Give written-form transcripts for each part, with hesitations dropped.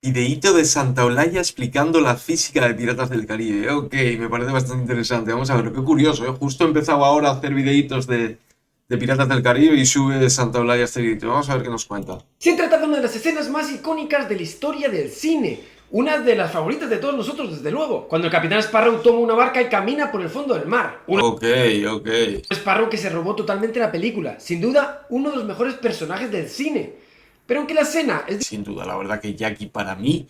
Videíto de Santa Olaya explicando la física de Piratas del Caribe. Ok, me parece bastante interesante. Vamos a ver, qué curioso, ¿eh? Justo he empezado ahora a hacer videitos de Piratas del Caribe y sube Santa Olaya este videito. Vamos a ver qué nos cuenta. Se trata de una de las escenas más icónicas de la historia del cine. Una de las favoritas de todos nosotros, desde luego. Cuando el Capitán Sparrow toma una barca y camina por el fondo del mar. Un Ok, ok. Sparrow que se robó totalmente la película. Sin duda, uno de los mejores personajes del cine. Pero aunque la escena es Sin duda, la verdad que Jackie para mí,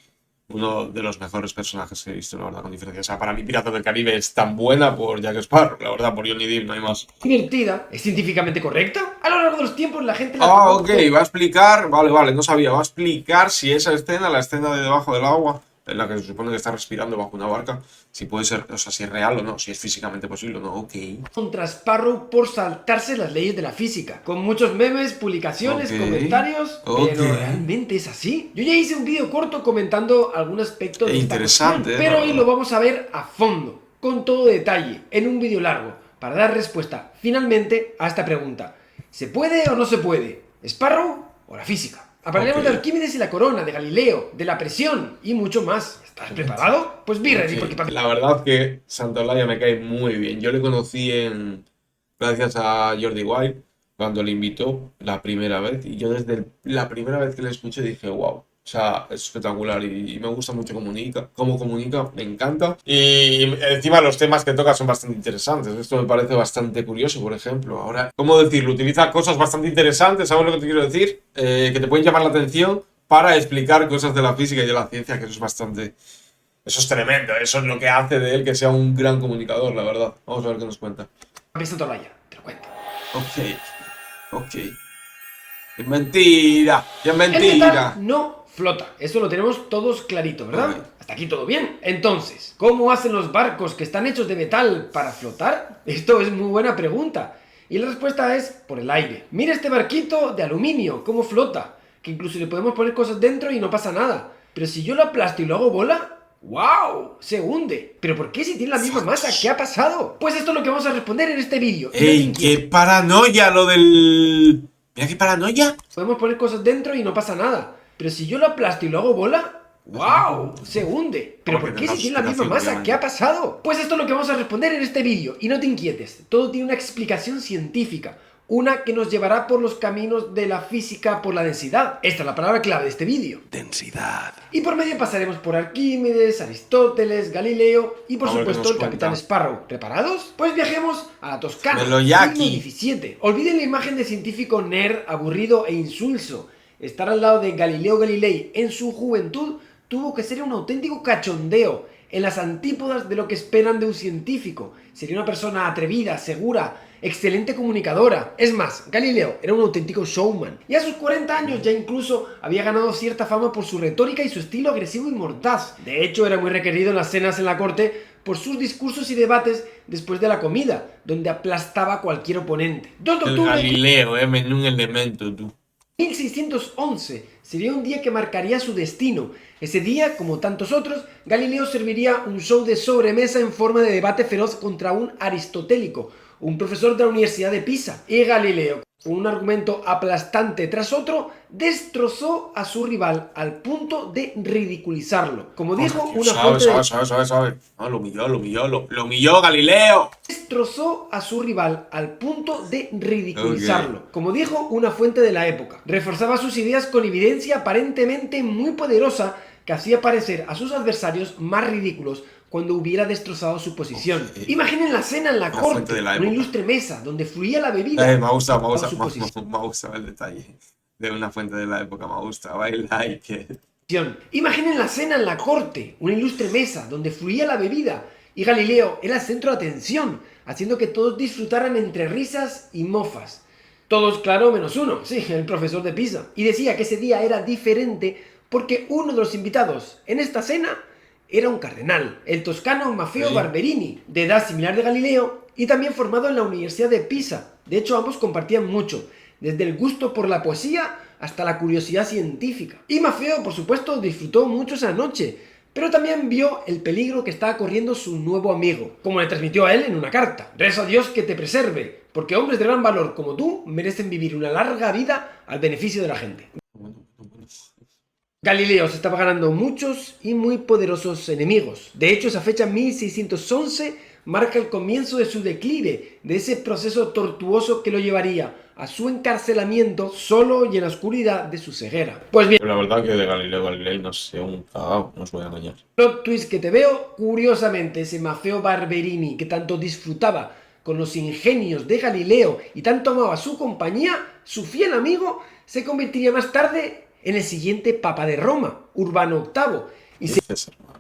uno de los mejores personajes que he visto, la verdad, con diferencia. O sea, para mí Piratas del Caribe es tan buena por Jack Sparrow, la verdad, por Johnny Depp, no hay más. divertida, es científicamente correcta, a lo largo de los tiempos la gente la Ah, tomó ok, va a explicar, vale, vale, no sabía, va a explicar si esa escena, la escena de debajo del agua, en la que se supone que está respirando bajo una barca, si puede ser, o sea, si es real o no, si es físicamente posible o no, ok, contra Sparrow por saltarse las leyes de la física. Con muchos memes, ok, publicaciones, comentarios, ok, pero ¿realmente es así? Yo ya hice un vídeo corto comentando algún aspecto de esta cuestión, interesante, la pero hoy lo verdad. vamos a ver a fondo, con todo detalle, en un vídeo largo, para dar respuesta finalmente a esta pregunta. ¿Se puede o no se puede? ¿Sparrow o la física? Ok, Hablaremos de Arquímedes y la corona, de Galileo, de la presión y mucho más. ¿Estás preparado? Pues be ok, ready porque la verdad que Santolaya me cae muy bien, yo le conocí gracias a Jordi Wild, cuando le invitó la primera vez, y yo desde la primera vez que le escuché dije, wow. O sea, es espectacular y me gusta mucho cómo comunica, me encanta. Y encima los temas que toca son bastante interesantes. Esto me parece bastante curioso, por ejemplo. Ahora, ¿cómo decirlo? Utiliza cosas bastante interesantes, ¿sabes lo que te quiero decir? Que te pueden llamar la atención para explicar cosas de la física y de la ciencia, que eso es bastante... Eso es tremendo, eso es lo que hace de él que sea un gran comunicador, la verdad. Vamos a ver qué nos cuenta. Empieza Tolaya, te lo cuento. Ok, ok. Es mentira, es El metal mentira. no flota, eso lo tenemos todos clarito, Ok. ¿verdad? Hasta aquí todo bien. Entonces, ¿cómo hacen los barcos que están hechos de metal para flotar? Esto es muy buena pregunta. Y la respuesta es por el aire. Mira este barquito de aluminio, cómo flota. Que incluso le podemos poner cosas dentro y no pasa nada. Pero si yo lo aplasto y lo hago bola, ¡wow! Se hunde. ¿Pero por qué si tiene la misma masa? ¿Qué ha pasado? Pues esto es lo que vamos a responder en este vídeo. Y no te ¡Ey, qué inquietes. paranoia lo del... Mira qué paranoia. Podemos poner cosas dentro y no pasa nada. Pero si yo lo aplasto y lo hago bola, ¡wow! Se hunde. ¿Pero Porque por qué tendrá si su tiene la misma explicación, masa? ¿Qué obviamente. ha pasado? Pues esto es lo que vamos a responder en este vídeo. Y no te inquietes, todo tiene una explicación científica. Una que nos llevará por los caminos de la física por la densidad. Esta es la palabra clave de este vídeo. Densidad. Y por medio pasaremos por Arquímedes, Aristóteles, Galileo y por A ver qué supuesto nos el Capitán cuenta. ¿Preparados? ¿Preparados? Pues viajemos a la Toscana, Dímelo, siglo Jackie. XVII. Olviden la imagen de científico nerd, aburrido e insulso. Estar al lado de Galileo Galilei en su juventud tuvo que ser un auténtico cachondeo, en las antípodas de lo que esperan de un científico. Sería una persona atrevida, segura, excelente comunicadora. Es más, Galileo era un auténtico showman. Y a sus 40 años ya incluso había ganado cierta fama por su retórica y su estilo agresivo y mordaz. De hecho, era muy requerido en las cenas en la corte por sus discursos y debates después de la comida, donde aplastaba a cualquier oponente. 2 de El octubre de Galileo, menú elemento, tú. 1611 sería un día que marcaría su destino. Ese día, como tantos otros, Galileo serviría un show de sobremesa en forma de debate feroz contra un aristotélico, un profesor de la Universidad de Pisa. Y Galileo, con un argumento aplastante tras otro, destrozó a su rival al punto de ridiculizarlo. Como Joder, dijo tío, una sabe, fuente de sabe, sabe, sabe, sabe. Ah, lo humilló, Galileo. destrozó a su rival al punto de Ok. ridiculizarlo. Como dijo una fuente de la época, reforzaba sus ideas con evidencia aparentemente muy poderosa que hacía parecer a sus adversarios más ridículos cuando hubiera destrozado su Ok. posición. Imaginen la cena en la Una fuente de corte, la una época. ilustre mesa donde fluía la bebida Me ha gustado, su posición. me ha gustado el detalle de una fuente de la época, me ha gustado. I like it. Imaginen la cena en la corte, una ilustre mesa donde fluía la bebida y Galileo era el centro de atención, haciendo que todos disfrutaran entre risas y mofas. Todos, claro, menos uno, sí, el profesor de Pisa. Y decía que ese día era diferente porque uno de los invitados en esta cena era un cardenal, el toscano Maffeo Sí. Barberini, de edad similar de Galileo y también formado en la Universidad de Pisa. De hecho, ambos compartían mucho, desde el gusto por la poesía hasta la curiosidad científica. Y Maffeo, por supuesto, disfrutó mucho esa noche, pero también vio el peligro que estaba corriendo su nuevo amigo, como le transmitió a él en una carta. Rezo a Dios que te preserve, porque hombres de gran valor como tú merecen vivir una larga vida al beneficio de la gente. Bueno, bueno, bueno. Galileo se estaba ganando muchos y muy poderosos enemigos. De hecho, esa fecha 1611 marca el comienzo de su declive, de ese proceso tortuoso que lo llevaría a su encarcelamiento solo y en la oscuridad de su ceguera. Pues bien, Pero la verdad que de Galileo Galilei no sé un cagao, no os voy a engañar. plot twist que te veo, curiosamente, ese Maffeo Barberini que tanto disfrutaba con los ingenios de Galileo y tanto amaba su compañía, su fiel amigo, se convertiría más tarde en el siguiente Papa de Roma, Urbano VIII, y ¿Qué dices, hermano?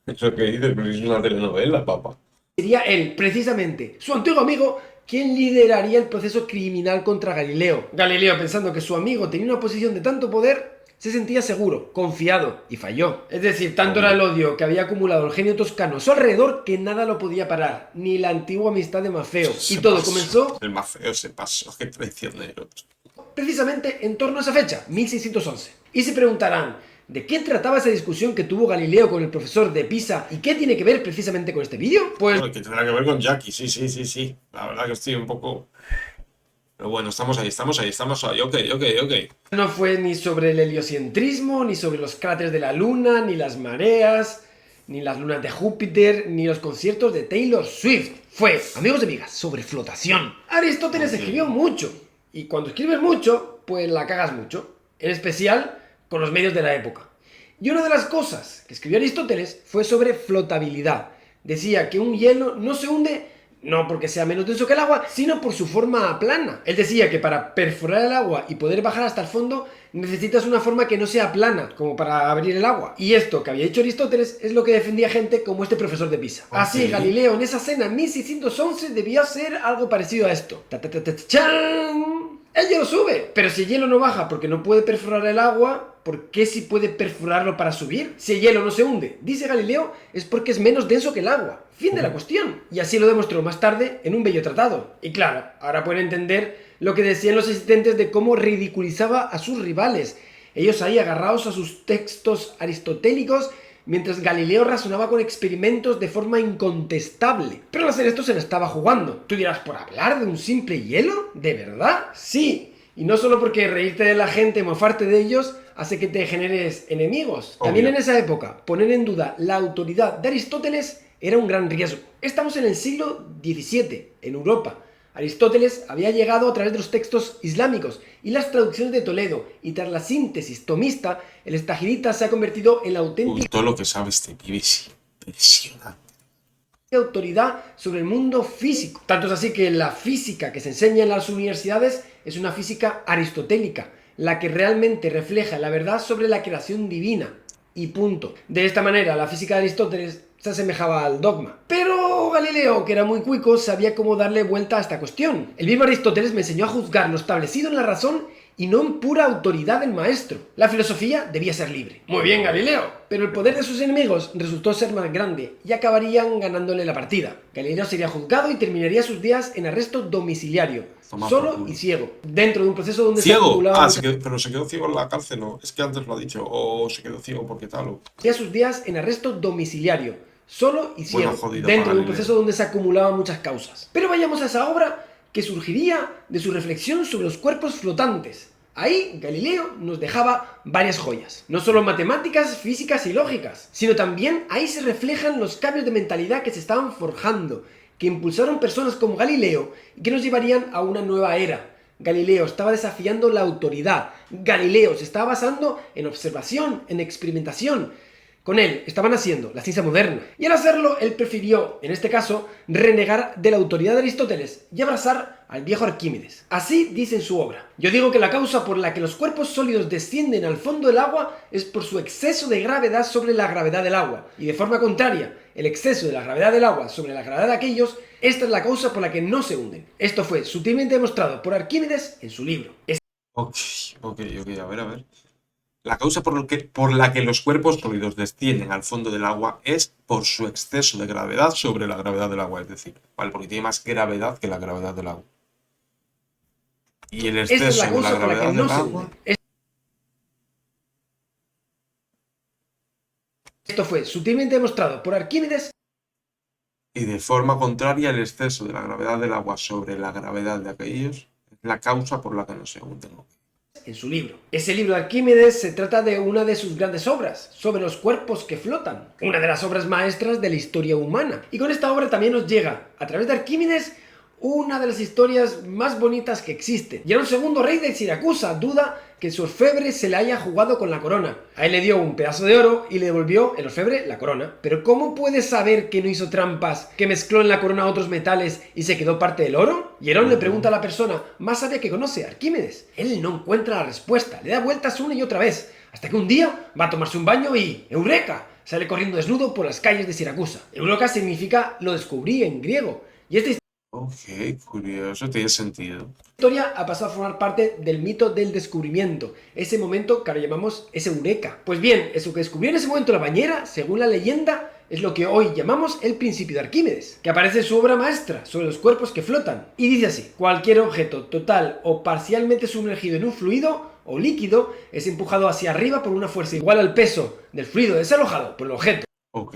Es lo que dices, pero es una telenovela, papá. sería él, precisamente, su antiguo amigo, quien lideraría el proceso criminal contra Galileo. Galileo, pensando que su amigo tenía una posición de tanto poder, se sentía seguro, confiado, y falló. Es decir, tanto era el odio que había acumulado el genio toscano a su alrededor que nada lo podía parar, ni la antigua amistad de Maffeo. Y todo comenzó El más feo se pasó, qué traicionero. precisamente en torno a esa fecha, 1611. Y se preguntarán, ¿de qué trataba esa discusión que tuvo Galileo con el profesor de Pisa y qué tiene que ver precisamente con este vídeo? Pues Bueno, que tendrá que ver con Jackie, sí, sí, sí, sí. La verdad que estoy un poco. Pero bueno, estamos ahí, estamos ahí, estamos ahí. Ok, ok, ok. no fue ni sobre el heliocentrismo, ni sobre los cráteres de la Luna, ni las mareas, ni las lunas de Júpiter, ni los conciertos de Taylor Swift. Fue, amigos y amigas, sobre flotación. Aristóteles Ok. escribió mucho, y cuando escribes mucho, pues la cagas mucho, en especial con los medios de la época. Y una de las cosas que escribió Aristóteles fue sobre flotabilidad. Decía que un hielo no se hunde no porque sea menos denso que el agua, sino por su forma plana. Él decía que para perforar el agua y poder bajar hasta el fondo necesitas una forma que no sea plana, como para abrir el agua. Y esto que había dicho Aristóteles es lo que defendía gente como este profesor de Pisa. Así, Galileo en esa cena en 1611 debía ser algo parecido a esto. ¡Chan! El hielo sube, pero si el hielo no baja porque no puede perforar el agua, ¿por qué si puede perforarlo para subir? Si el hielo no se hunde, dice Galileo, es porque es menos denso que el agua. Fin de la cuestión. Y así lo demostró más tarde en un bello tratado. Y claro, ahora pueden entender lo que decían los asistentes de cómo ridiculizaba a sus rivales. Ellos ahí agarrados a sus textos aristotélicos, mientras Galileo razonaba con experimentos de forma incontestable. Pero al hacer esto se le estaba jugando. Tú dirás, ¿por hablar de un simple hielo? ¿De verdad? Sí. Y no solo porque reírte de la gente, mofarte de ellos, hace que te generes enemigos. Obvio. También en esa época, poner en duda la autoridad de Aristóteles era un gran riesgo. Estamos en el siglo XVII, en Europa. Aristóteles había llegado a través de los textos islámicos y las traducciones de Toledo, y tras la síntesis tomista, el estagirita se ha convertido en la auténtica Todo lo que sabes este pibe es impresionante. autoridad sobre el mundo físico. Tanto es así que la física que se enseña en las universidades es una física aristotélica, la que realmente refleja la verdad sobre la creación divina. Y punto. De esta manera, la física de Aristóteles se asemejaba al dogma. Pero Galileo, que era muy cuico, sabía cómo darle vuelta a esta cuestión. El mismo Aristóteles me enseñó a juzgar lo establecido en la razón y no en pura autoridad del maestro. La filosofía debía ser libre. Muy bien, Galileo. Pero el poder de sus enemigos resultó ser más grande y acabarían ganándole la partida. Galileo sería juzgado y terminaría sus días en arresto domiciliario, Toma por solo culo. y ciego, dentro de un proceso donde se ¿Ciego? acumulaba Ah, pero se quedó ciego en la cárcel, ¿no? Es que antes lo ha dicho. O se quedó ciego porque tal. sus días en arresto domiciliario, solo y ciego, Bueno, jodido dentro para de un Galileo. proceso donde se acumulaban muchas causas. Pero vayamos a esa obra que surgiría de su reflexión sobre los cuerpos flotantes. Ahí Galileo nos dejaba varias joyas, no solo matemáticas, físicas y lógicas, sino también ahí se reflejan los cambios de mentalidad que se estaban forjando, que impulsaron personas como Galileo y que nos llevarían a una nueva era. Galileo estaba desafiando la autoridad. Galileo se estaba basando en observación, en experimentación. Con él estaban haciendo la ciencia moderna. Y al hacerlo, él prefirió, en este caso, renegar de la autoridad de Aristóteles y abrazar al viejo Arquímedes. Así dice en su obra. Yo digo que la causa por la que los cuerpos sólidos descienden al fondo del agua es por su exceso de gravedad sobre la gravedad del agua. Y de forma contraria, el exceso de la gravedad del agua sobre la gravedad de aquellos, esta es la causa por la que no se hunden. Esto fue sutilmente demostrado por Arquímedes en su libro. Ok, ok, ok, a ver, a ver. La causa por la que los cuerpos sólidos descienden al fondo del agua es por su exceso de gravedad sobre la gravedad del agua, es decir, ¿vale? Porque tiene más gravedad que la gravedad del agua. Y el Esta es la exceso de la causa por la que gravedad no del se agua. hunden. Esto fue sutilmente demostrado por Arquímedes. Y de forma contraria, el exceso de la gravedad del agua sobre la gravedad de aquellos es la causa por la que no se hunden. en su libro. Ese libro de Arquímedes se trata de una de sus grandes obras, sobre los cuerpos que flotan, una de las obras maestras de la historia humana. Y con esta obra también nos llega, a través de Arquímedes, una de las historias más bonitas que existen. Y era un segundo rey de Siracusa, duda que su orfebre se le haya jugado con la corona. A él le dio un pedazo de oro y le devolvió el orfebre la corona. Pero ¿cómo puedes saber que no hizo trampas, que mezcló en la corona otros metales y se quedó parte del oro? Y Herón le pregunta a la persona más sabia que conoce, Arquímedes. Él no encuentra la respuesta, le da vueltas una y otra vez, hasta que un día va a tomarse un baño y ¡eureka! Sale corriendo desnudo por las calles de Siracusa. Eureka significa lo descubrí en griego. Y esta Ok, curioso, tiene sentido. historia ha pasado a formar parte del mito del descubrimiento, ese momento que ahora llamamos ese eureka. Pues bien, eso que descubrió en ese momento la bañera, según la leyenda, es lo que hoy llamamos el principio de Arquímedes, que aparece en su obra maestra sobre los cuerpos que flotan. Y dice así: cualquier objeto total o parcialmente sumergido en un fluido o líquido es empujado hacia arriba por una fuerza igual al peso del fluido desalojado por el objeto. Ok.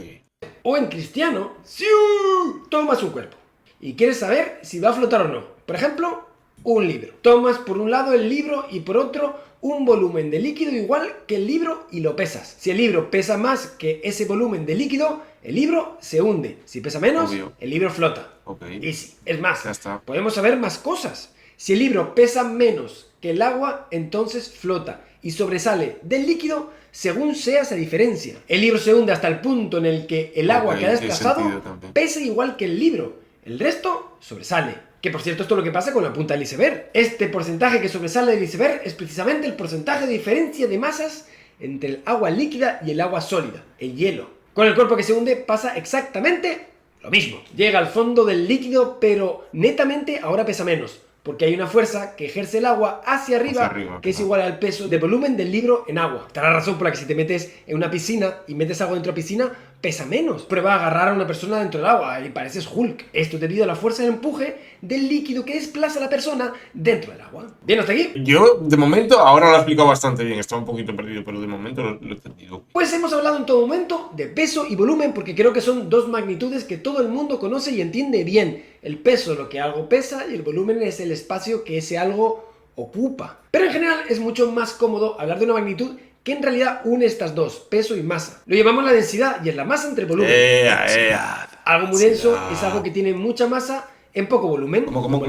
O en cristiano, ¡siu! Tomas un cuerpo y quieres saber si va a flotar o no. Por ejemplo, un libro. Tomas por un lado el libro y por otro un volumen de líquido igual que el libro y lo pesas. Si el libro pesa más que ese volumen de líquido, el libro se hunde. Si pesa menos, Obvio. el libro flota. Ok. Easy. Es más, Ya está. podemos saber más cosas. Si el libro pesa menos que el agua, entonces flota y sobresale del líquido según sea esa diferencia. El libro se hunde hasta el punto en el que el agua Ok, que ha tiene desplazado sentido también. pesa igual que el libro. El resto sobresale. Que por cierto, esto es lo que pasa con la punta del iceberg. Este porcentaje que sobresale del iceberg es precisamente el porcentaje de diferencia de masas entre el agua líquida y el agua sólida, el hielo. Con el cuerpo que se hunde pasa exactamente lo mismo. Llega al fondo del líquido, pero netamente ahora pesa menos, porque hay una fuerza que ejerce el agua hacia arriba, que es igual al peso de volumen del libro en agua. Esta es la razón por la que si te metes en una piscina y metes agua dentro de la piscina, pesa menos. Prueba a agarrar a una persona dentro del agua y pareces Hulk. Esto debido a la fuerza de empuje del líquido que desplaza a la persona dentro del agua. ¿Bien hasta aquí? Yo, de momento, ahora lo he explicado bastante bien. Estaba un poquito perdido, pero de momento lo he entendido. Pues hemos hablado en todo momento de peso y volumen porque creo que son dos magnitudes que todo el mundo conoce y entiende bien. El peso es lo que algo pesa y el volumen es el espacio que ese algo ocupa. Pero en general es mucho más cómodo hablar de una magnitud que en realidad une estas dos, peso y masa. Lo llamamos la densidad y es la masa entre el volumen. Algo muy denso es algo que tiene mucha masa en poco volumen. ¿Cómo?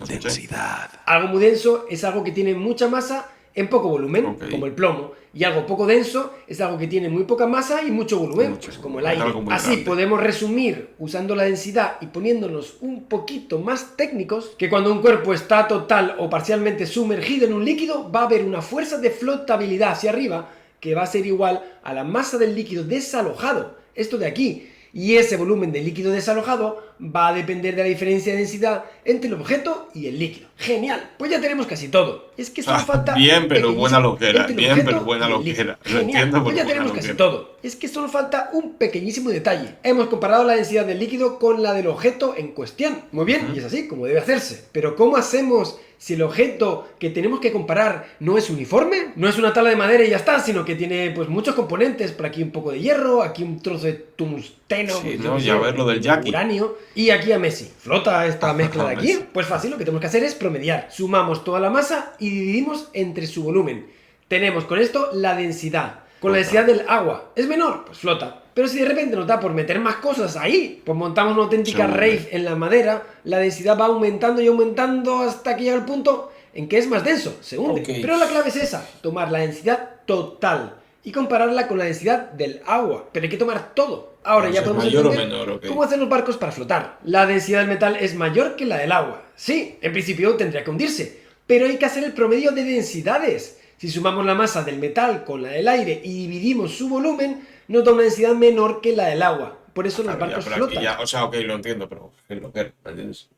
Densidad. Algo muy denso es algo que tiene mucha masa en poco volumen, Ok. como el plomo. Y algo poco denso es algo que tiene muy poca masa y mucho volumen, pues como el aire. Algo muy Así grande. podemos resumir usando la densidad y poniéndonos un poquito más técnicos que cuando un cuerpo está total o parcialmente sumergido en un líquido va a haber una fuerza de flotabilidad hacia arriba que va a ser igual a la masa del líquido desalojado. Esto de aquí. Y ese volumen de líquido desalojado va a depender de la diferencia de densidad entre el objeto y el líquido. ¡Genial! Pues ya tenemos casi todo. Es que solo falta... Bien, un pero pequeñísimo buena loquera. entre el Bien, objeto pero buena y el líquido. loquera. Lo Genial, entiendo, pues ya pero tenemos buena casi loquera. todo. Es que solo falta un pequeñísimo detalle. Hemos comparado la densidad del líquido con la del objeto en cuestión. Muy bien, y es así como debe hacerse. Pero ¿cómo hacemos si el objeto que tenemos que comparar no es uniforme? No es una tabla de madera y ya está, sino que tiene pues muchos componentes. Por aquí un poco de hierro, aquí un trozo de tungsteno, Sí, pues, ¿no? yo qué Ya sé, ves lo del Jackie. uranio, y aquí a Messi. ¿Flota esta mezcla de aquí? Messi. Pues fácil, lo que tenemos que hacer es promediar. Sumamos toda la masa y dividimos entre su volumen. Tenemos con esto la densidad. Con la densidad del agua. ¿Es menor? Pues flota. Pero si de repente nos da por meter más cosas ahí, pues montamos una auténtica Se hunde. rave en la madera, la densidad va aumentando y aumentando hasta que llega el punto en que es más denso, se hunde. Ok. Pero la clave es esa, tomar la densidad total y compararla con la densidad del agua. Pero hay que tomar todo. Ahora O ya sea, podemos mayor o entender menor, ok. cómo hacen los barcos para flotar. La densidad del metal es mayor que la del agua. Sí, en principio tendría que hundirse, pero hay que hacer el promedio de densidades. Si sumamos la masa del metal con la del aire y dividimos su volumen, nos da una densidad menor que la del agua. Por eso los Claro, ya, barcos pero aquí flotan. ya, o sea, ok, lo entiendo, pero es lo que ¿me entiendes?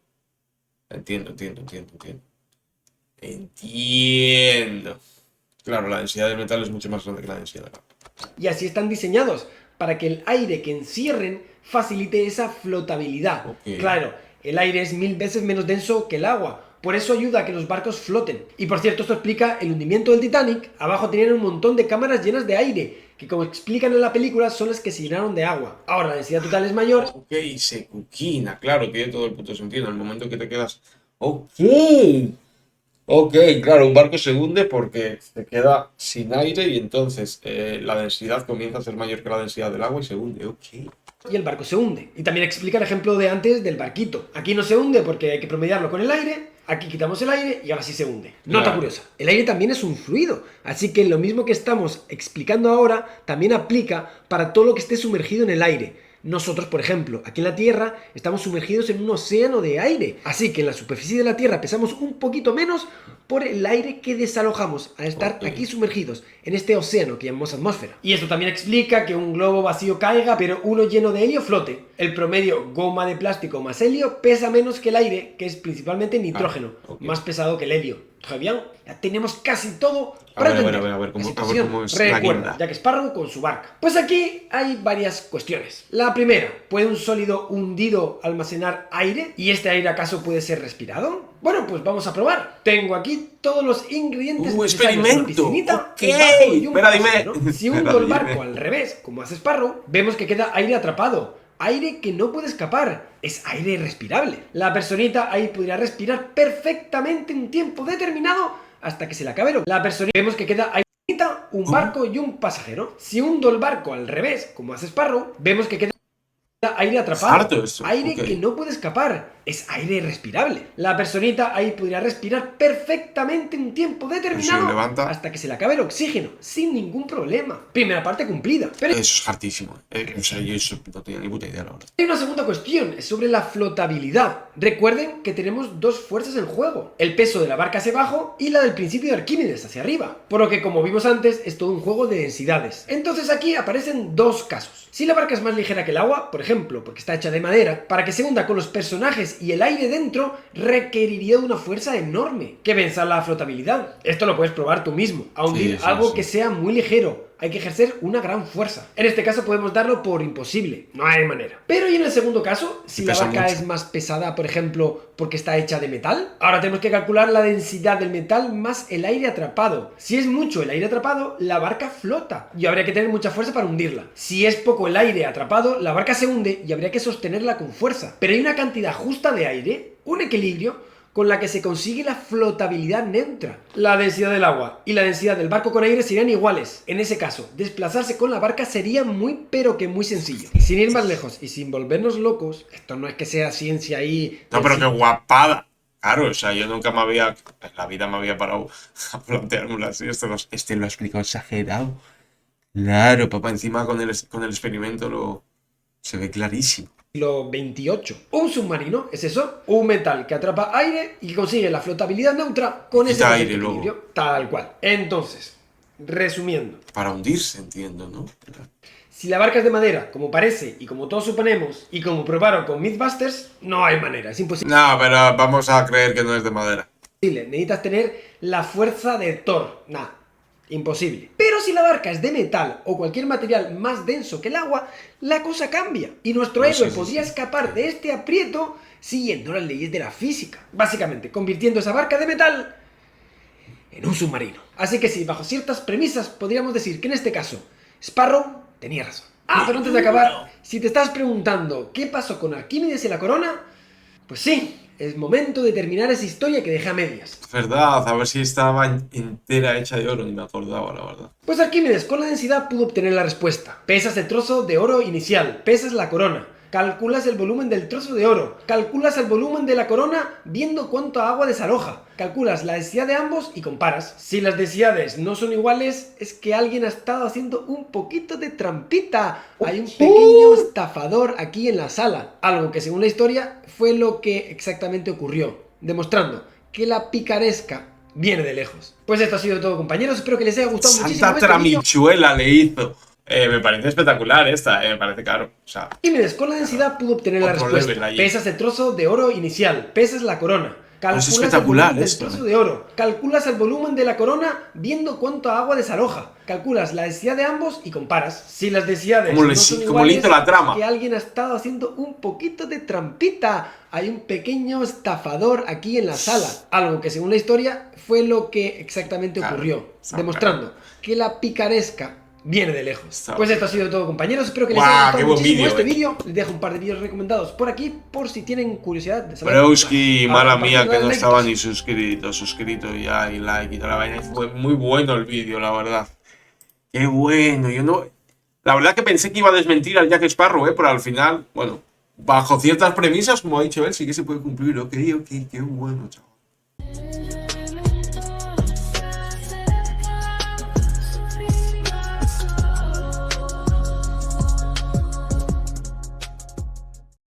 Entiendo. Entiendo. Claro, la densidad del metal es mucho más grande que la densidad del agua. Y así están diseñados, para que el aire que encierren facilite esa flotabilidad. Ok. Claro, el aire es 1000 veces menos denso que el agua, por eso ayuda a que los barcos floten. Y por cierto, esto explica el hundimiento del Titanic. Abajo tenían un montón de cámaras llenas de aire, que como explican en la película son las que se llenaron de agua. Ahora la densidad total es mayor. Ok, se cuquina, claro, tiene todo el puto sentido. En el momento que te quedas. Ok. Ok, claro, un barco se hunde porque se queda sin aire y entonces la densidad comienza a ser mayor que la densidad del agua y se hunde. Ok. Y el barco se hunde. Y también explica el ejemplo de antes del barquito. Aquí no se hunde porque hay que promediarlo con el aire, aquí quitamos el aire y ahora sí se hunde. Nota Claro. curiosa, el aire también es un fluido, así que lo mismo que estamos explicando ahora también aplica para todo lo que esté sumergido en el aire. Nosotros, por ejemplo, aquí en la Tierra estamos sumergidos en un océano de aire, así que en la superficie de la Tierra pesamos un poquito menos por el aire que desalojamos al estar Ok. aquí sumergidos en este océano que llamamos atmósfera. Y esto también explica que un globo vacío caiga, pero uno lleno de helio flote. El promedio goma de plástico más helio pesa menos que el aire, que es principalmente Ah, nitrógeno, ok. más pesado que el helio. ¿Très bien? Ya tenemos casi todo A para ver, a ver, a entender ver, a ver la a ver situación. cómo es la Recuerda, guinda. Jack Sparrow con su barca. Pues aquí hay varias cuestiones. La primera, ¿puede un sólido hundido almacenar aire? ¿Y este aire acaso puede ser respirado? Bueno, pues vamos a probar. Tengo aquí todos los ingredientes necesarios. Una Experimento. piscinita, Ok. un barco y un Espera, dime. pasajero. Si Espera, hundo el barco dime. al revés, como hace Sparrow, vemos que queda aire atrapado. Aire que no puede escapar. Es aire respirable. La personita ahí podría respirar perfectamente un tiempo determinado hasta que se le acabe lo... La personita vemos que queda aire, un ¿Cómo? barco y un pasajero. Si hundo el barco al revés, como hace Sparrow, vemos que queda aire Es atrapado, harto eso. aire Ok. que no puede escapar, es aire respirable. La personita ahí podría respirar perfectamente un tiempo Pero si lo determinado levanta. hasta que se le acabe el oxígeno, sin ningún problema. Primera parte cumplida. Pero Eso es hartísimo. O sea, yo eso no tenía ni puta idea, la verdad. hay una segunda cuestión, es sobre la flotabilidad. Recuerden que tenemos dos fuerzas en juego, el peso de la barca hacia abajo y la del principio de Arquímedes hacia arriba, por lo que como vimos antes es todo un juego de densidades. Entonces aquí aparecen dos casos. Si la barca es más ligera que el agua, por ejemplo, porque está hecha de madera, para que se hunda con los personajes y el aire dentro, requeriría de una fuerza enorme que venza la flotabilidad. Esto lo puedes probar tú mismo, a hundir Sí, sí, algo sí. que sea muy ligero. Hay que ejercer una gran fuerza. En este caso podemos darlo por imposible, no hay manera. Pero y en el segundo caso, si Y la pesa barca mucho. es más pesada, por ejemplo, porque está hecha de metal, ahora tenemos que calcular la densidad del metal más el aire atrapado. Si es mucho el aire atrapado, la barca flota y habría que tener mucha fuerza para hundirla. Si es poco el aire atrapado, la barca se hunde y habría que sostenerla con fuerza. Pero hay una cantidad justa de aire, un equilibrio, con la que se consigue la flotabilidad neutra. La densidad del agua y la densidad del barco con aire serían iguales. En ese caso, desplazarse con la barca sería muy pero que muy sencillo. Sin ir más lejos y sin volvernos locos, esto no es que sea ciencia ahí... No, pero qué guapada. Claro, o sea, yo nunca me había. En la vida me había parado a planteármelo así. Este lo ha explicado exagerado. Claro, papá, encima con el experimento se ve clarísimo. Siglo XXVIII. Un submarino es eso, un metal que atrapa aire y que consigue la flotabilidad neutra con ese Quita perfecto aire luego. equilibrio, tal cual. Entonces, resumiendo, Para hundirse, entiendo, ¿no? si la barca es de madera, como parece y como todos suponemos, y como probaron con Mythbusters, no hay manera, es imposible. No, pero vamos a creer que no es de madera. Necesitas tener la fuerza de Thor. Nah, imposible. Pero si la barca es de metal o cualquier material más denso que el agua, la cosa cambia. Y nuestro No, héroe sí, sí, podría sí. escapar de este aprieto siguiendo las leyes de la física. Básicamente, convirtiendo esa barca de metal en un submarino. Así que sí, bajo ciertas premisas podríamos decir que en este caso, Sparrow tenía razón. Ah, pero antes de acabar, si te estás preguntando qué pasó con Arquímedes y la corona, pues sí, es momento de terminar esa historia que dejé a medias. Es verdad, a ver si estaba entera hecha de oro, ni me acordaba, la verdad. Pues Arquímedes con la densidad pudo obtener la respuesta. Pesas el trozo de oro inicial, pesas la corona. Calculas el volumen del trozo de oro, calculas el volumen de la corona viendo cuánto agua desaloja, calculas la densidad de ambos y comparas. Si las densidades no son iguales, es que alguien ha estado haciendo un poquito de trampita. Hay un pequeño estafador aquí en la sala, algo que según la historia fue lo que exactamente ocurrió, demostrando que la picaresca viene de lejos. Pues esto ha sido todo, compañeros, espero que les haya gustado muchísimo Santa este vídeo. tramichuela le hizo. Me parece espectacular esta, me parece caro. O sea, Arquímedes con la densidad pudo obtener la otro level respuesta. allí. Pesas el trozo de oro inicial, pesas la corona. Calculas el espectacular volumen del esto, trozo de oro. Calculas el volumen de la corona viendo cuánto agua desaloja. Calculas la densidad de ambos y comparas. Si las densidades Como no son le iguales, hizo la trama. es que alguien ha estado haciendo un poquito de trampita. Hay un pequeño estafador aquí en la sala. Algo que según la historia fue lo que exactamente Claro, ocurrió. está Demostrando que la picaresca viene de lejos. Está Pues bien. esto ha sido todo, compañeros. Espero que les ¡Guau! haya ¡Qué gustado buen muchísimo vídeo, este eh! vídeo. Les dejo un par de vídeos recomendados por aquí, por si tienen curiosidad de saber Broski, más. A mala compartir, mía, que darle no like y estaba todo ni eso. suscrito ya, y like y toda la vaina. Fue muy bueno el vídeo, la verdad. Qué bueno, yo no. La verdad que pensé que iba a desmentir al Jack Sparrow, pero al final, bueno, bajo ciertas premisas, como ha dicho él, sí que se puede cumplir. Ok, qué bueno, chaval.